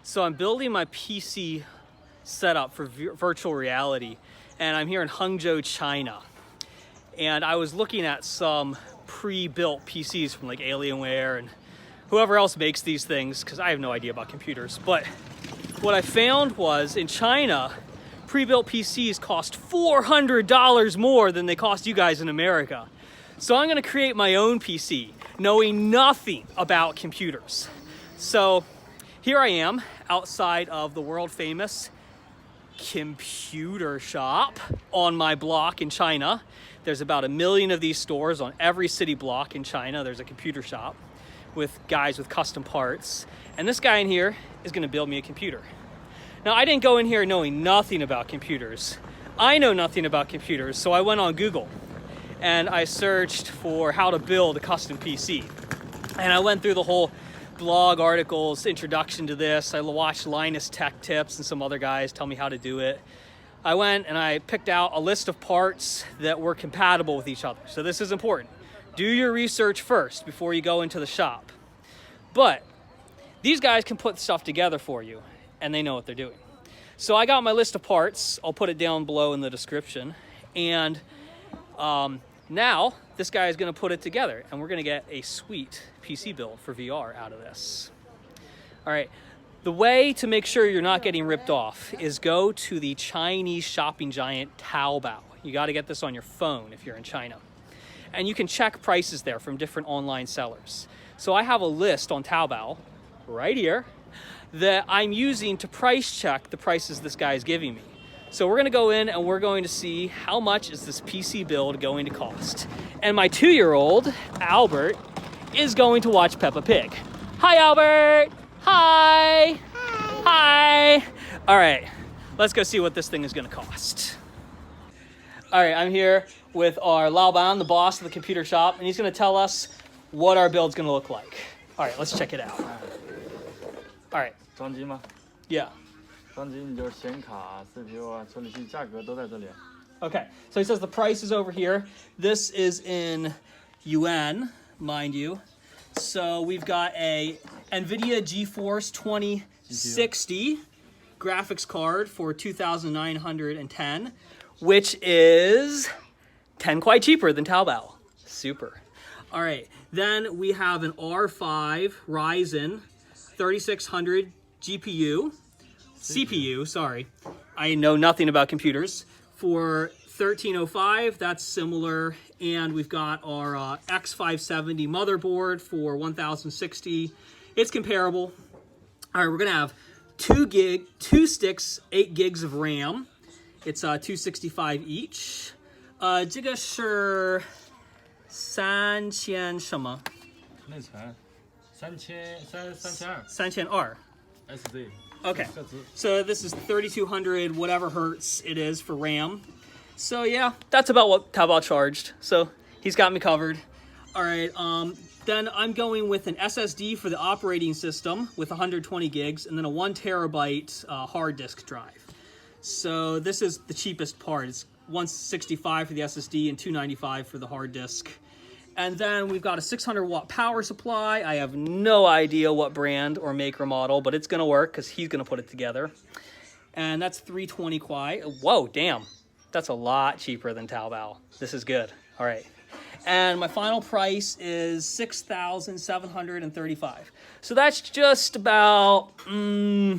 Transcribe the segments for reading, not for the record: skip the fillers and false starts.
So I'm building my PC setup for virtual reality, and I'm here in Hangzhou, China. And I was looking at some pre-built PCs from like Alienware and whoever else makes these things, because I have no idea about computers. But what I found was in China, pre-built PCs cost $400 more than they cost you guys in America. So I'm gonna create my own PC, knowing nothing about computers. So here I am outside of the world famous computer shop on my block in China. There's about 1 million of these stores on every city block in China. There's a computer shop with guys with custom parts. And this guy in here is gonna build me a computer. Now, I didn't go in here knowing nothing about computers. I know nothing about computers, so I went on Google and I searched for how to build a custom PC. And I went through the whole blog articles, introduction to this. I watched Linus Tech Tips and some other guys tell me how to do it. I went and I picked out a list of parts that were compatible with each other. So this is important. Do your research first before you go into the shop. But these guys can put stuff together for you, and they know what they're doing. So I got my list of parts. I'll put it down below in the description. And now this guy is gonna put it together, and we're gonna get a sweet PC build for VR out of this. All right, the way to make sure you're not getting ripped off is go to the Chinese shopping giant Taobao. You gotta get this on your phone if you're in China. And you can check prices there from different online sellers. So I have a list on Taobao right here that I'm using to price check the prices this guy is giving me. So we're gonna go in and we're going to see how much is this PC build going to cost. And my 2-year-old, Albert, is going to watch Peppa Pig. Hi, Albert. Hi. Hi. All right, let's go see what this thing is gonna cost. All right, I'm here with our Lao Ban, the boss of the computer shop, and he's gonna tell us what our build's gonna look like. All right, let's check it out. All right. 装机吗？ Yeah. 装机你就是显卡、CPU 啊、处理器价格都在这里。 Okay, so he says the price is over here. This is in yuan, mind you. So we've got a NVIDIA GeForce 2060 graphics card for 2,910, which is 10 quite cheaper than Taobao. Super. All right, then we have an R5 Ryzen 3600 CPU, sorry. I know nothing about computers. For 1305, that's similar. And we've got our X570 motherboard for 1060. It's comparable. All right, we're gonna have 2 sticks, 8 gigs of RAM. It's 265 each. 这个是3000什么？内存3200 3000R. SD。 Okay, so this is 3200 whatever hertz it is for RAM. So yeah, that's about what Taobao charged. So he's got me covered. All right, then I'm going with an SSD for the operating system with 120 gigs and then a 1 terabyte hard disk drive. So this is the cheapest part. It's 165 for the SSD and 295 for the hard disk. And then we've got a 600 watt power supply. I have no idea what brand or make or model, but it's gonna work because he's gonna put it together. And that's 320 Quai. Whoa, damn. That's a lot cheaper than Taobao. This is good. All right. And my final price is 6,735. So that's just about a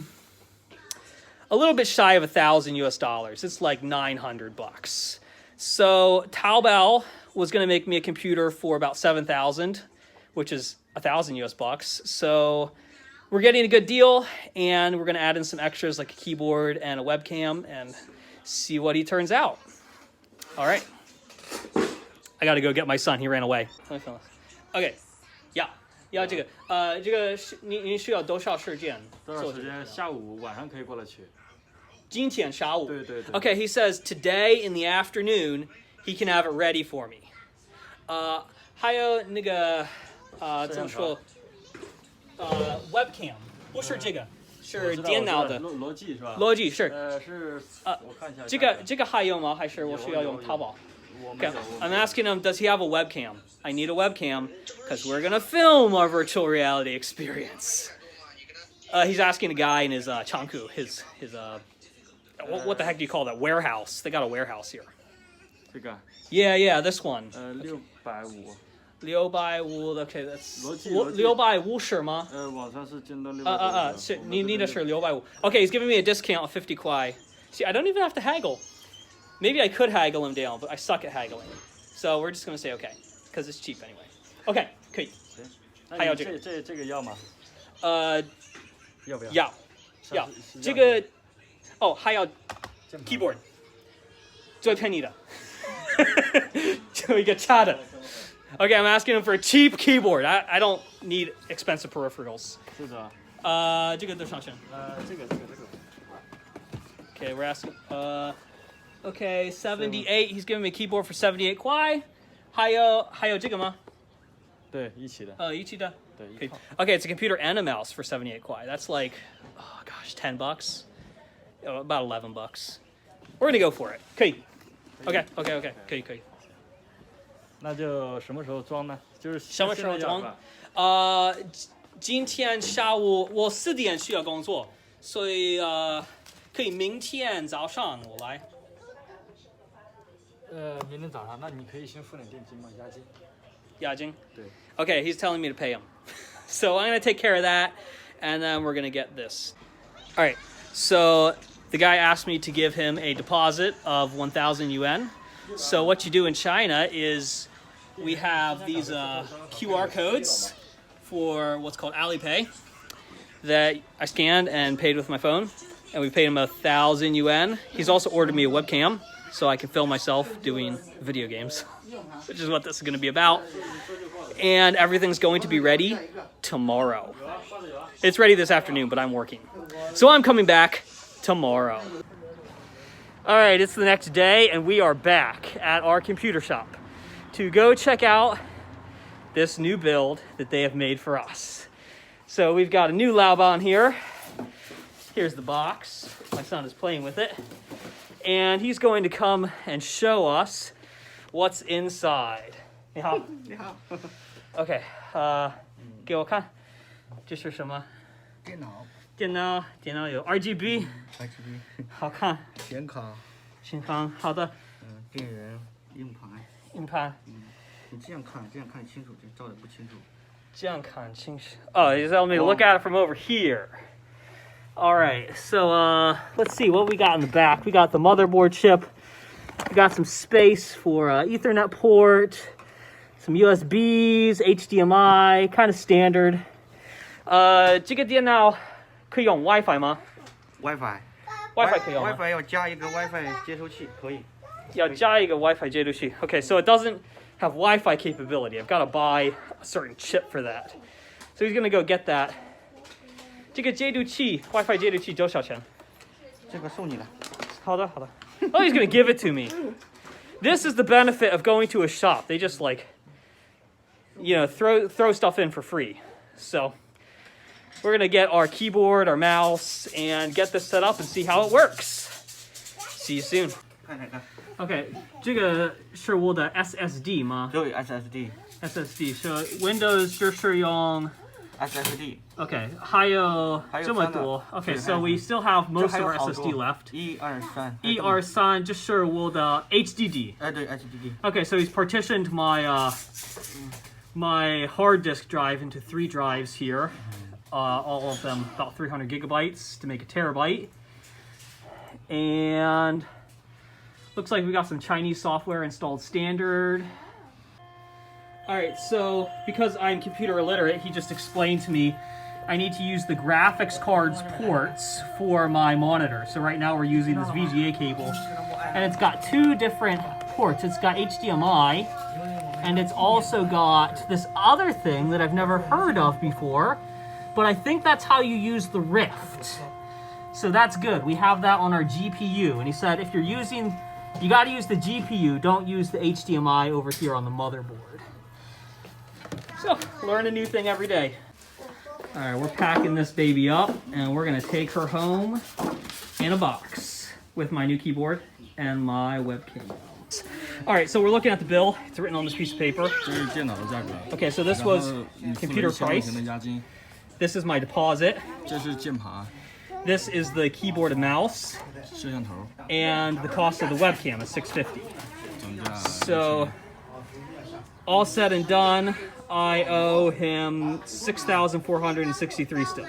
little bit shy of $1,000 US. It's like 900 bucks. So Taobao was going to make me a computer for about 7,000, which is $1,000 US. So we're getting a good deal, and we're going to add in some extras like a keyboard and a webcam and see what he turns out. All right. I got to go get my son. He ran away. Okay. Yeah. 要这个这个是您需要多少时间？多少时间？下午、晚上可以过来取。今天下午。对对对。Okay, he says today in the afternoon he can have it ready for me. 还有那个怎么说webcam 不是这个，是电脑的。逻辑是吧？逻辑是。是我看一下。这个还有吗？还是我需要用淘宝？ Okay. I'm asking him, does he have a webcam? I need a webcam because we're gonna film our virtual reality experience. He's asking a guy in his Changku, his what the heck do you call that? Warehouse. They got a warehouse here. 这个 Yeah, this one. 650。650 okay, that's 逻辑650是吗？网上是进到650。是你的是650。Okay, he's giving me a discount of 50 kwai. See, I don't even have to haggle. Maybe I could haggle him down, but I suck at haggling. So we're just gonna say okay, because it's cheap anyway. Okay, 可以。还有这个。这个要吗？要不要？要。这个哦还要 keyboard 最便宜的。就一个差的。Okay, I'm asking him for a cheap keyboard. I don't need expensive peripherals. 是的。这个多少钱？这个。Okay, we're asking. Okay, 78. He's giving me a keyboard for 78 kwai. 还有这个吗？对，一起的。一起的。对。Okay, it's a computer and a mouse for 78 kwai. That's like, oh gosh, $10. About $11. We're gonna go for it. 可以。Okay, 可以。那就什么时候装呢？就是什么时候装？今天下午我4点需要工作，所以可以明天早上我来。明天早上，那你可以先付点定金吗？押金。押金？对。Okay, he's telling me to pay him. So I'm gonna take care of that, and then we're gonna get this. All right, so the guy asked me to give him a deposit of 1,000 yuan. So what you do in China is we have these QR codes for what's called Alipay that I scanned and paid with my phone, and we paid him 1,000 yuan. He's also ordered me a webcam so I can film myself doing video games, which is what this is going to be about. And everything's going to be ready tomorrow. It's ready this afternoon, but I'm working. So I'm coming back tomorrow. All right, it's the next day, and we are back at our computer shop to go check out this new build that they have made for us. So we've got a new Laoban here. Here's the box. My son is playing with it. And he's going to come and show us what's inside. 你好。你好。Okay, 给我看，这是什么？电脑有 RGB， 好看。显卡，好的。电源，硬盘。你这样看清楚，这照的不清楚。这样看清楚。Oh, he's telling me to look at it from over here. All right, so let's see what we got in the back. We got the motherboard chip. We got some space for Ethernet port, some USBs, HDMI, kind of standard. 这个电脑可以用 WiFi 吗 ？WiFi 可以用吗 ？WiFi 要加一个 WiFi 接收器，可以。要加一个 WiFi 接收器。Okay, so it doesn't have Wi-Fi capability. I've got to buy a certain chip for that. So he's gonna go get that. 这个接收器 WiFi 接收器多少钱？这个送你的。好的。Oh, he's gonna give it to me. This is the benefit of going to a shop. They just like, throw stuff in for free. So we're gonna get our keyboard, our mouse, and get this set up and see how it works. See you soon. 看。Okay, 这个是我的 SSD 吗？对 SSD 是 Windows 就是用 SSD. Okay, 还有这么多。Okay, so we still have most of our SSD left. 1、2、3。1、2、3，这是我的 HDD. 对 HDD. Okay, so he's partitioned my hard disk drive into 3 drives here. All of them about 300 gigabytes to make a terabyte. And looks like we got some Chinese software installed standard. All right, so because I'm computer illiterate, he just explained to me I need to use the graphics card's ports for my monitor. So right now we're using this VGA cable, and it's got 2 different ports. It's got HDMI, and it's also got this other thing that I've never heard of before, but I think that's how you use the Rift. So that's good. We have that on our GPU, and he said if you're using, you got to use the GPU, don't use the HDMI over here on the motherboard. So, learn a new thing every day. All right, we're packing this baby up, and we're gonna take her home in a box with my new keyboard and my webcam. All right, so we're looking at the bill. It's written on this piece of paper. Okay, so this was computer price. This is my deposit. 这是键盘、 This is the keyboard and mouse. 摄像头， And the cost of the webcam is $650. 总价。 So, all said and done, I owe him $6,463 still.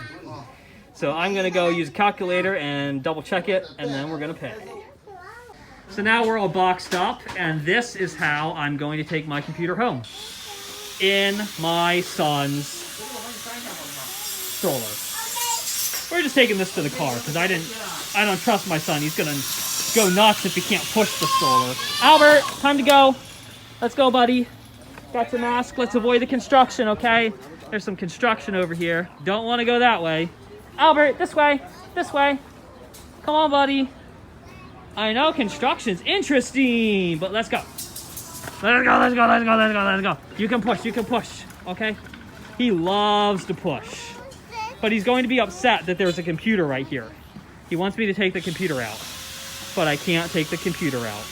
So I'm gonna go use a calculator and double check it, and then we're gonna pay. So now we're all boxed up, and this is how I'm going to take my computer home. In my son's stroller. We're just taking this to the car, because I don't trust my son. He's gonna go nuts if he can't push the stroller. Albert, time to go. Let's go, buddy. Got your mask. Let's avoid the construction, okay? There's some construction over here. Don't want to go that way. Albert, this way. This way. Come on, buddy. I know construction's interesting, but let's go. Let's go, let's go, let's go, let's go, let's go. You can push, okay? He loves to push. But he's going to be upset that there's a computer right here. He wants me to take the computer out, but I can't take the computer out.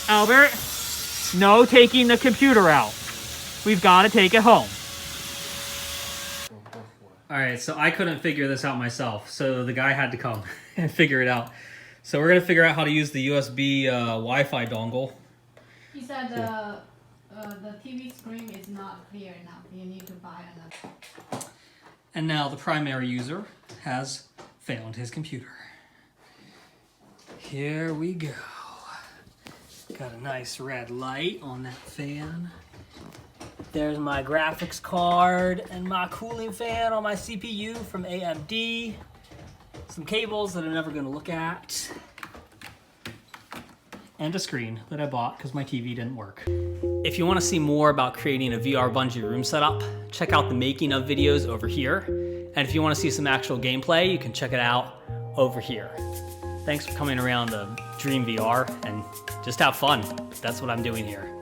Albert, no taking the computer out. We've got to take it home. All right, so I couldn't figure this out myself, so the guy had to come and figure it out. So we're gonna figure out how to use the USB Wi-Fi dongle. He said the TV screen is not clear enough. You need to buy another. And now the primary user has found his computer. Here we go. Got a nice red light on that fan. There's my graphics card and my cooling fan on my CPU from AMD. Some cables that I'm never gonna look at. And a screen that I bought because my TV didn't work. If you wanna see more about creating a VR bungee room setup, check out the making of videos over here. And if you wanna see some actual gameplay, you can check it out over here. Thanks for coming around to Dream VR and just have fun. That's what I'm doing here.